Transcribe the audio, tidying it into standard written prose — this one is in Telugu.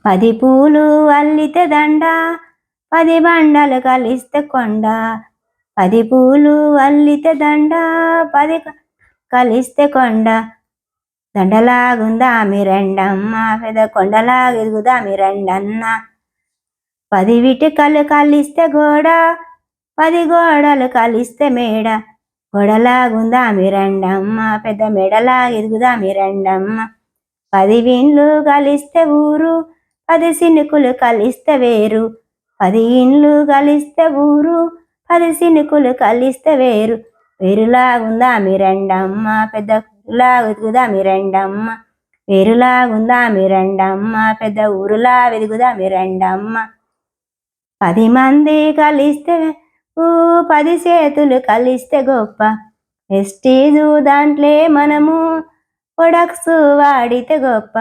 10 పూలు అల్లితే దండ 10 బండలు కలిస్తే కొండ 10 పూలు అల్లితే దండ 10 కలిస్తే కొండ దండలాగుందా మీ రెండమ్మ పెద్ద కొండలాగా ఎదుగుదా మీ రెండన్న 10 విటికలు కలిస్తే గోడ 10 గోడలు కలిస్తే మేడ గోడలాగుందా మీ రెండమ్మ పెద్ద మేడలాగా ఎదుగుదా మీ రెండమ్మ 10 ఇండ్లు కలిస్తే ఊరు 10 సినుకులు కలిస్తే వేరు 10 ఇండ్లు కలిస్తే ఊరు 10 సినుకులు కలిస్తే వేరు వేరులాగుందా మీ రెండమ్మ పెద్ద ఊరులాగా ఎదుగుదా మీ రెండమ్మ వేరులాగుందా మీ రెండమ్మ పెద్ద ఊరులా వెదుగుదా మీ రెండమ్మ 10 మంది కలిస్తే 10 చేతులు కలిస్తే గొప్ప ఎస్టీజు దాంట్లో మనము ప్రొడక్ట్స్ వాడితే గొప్ప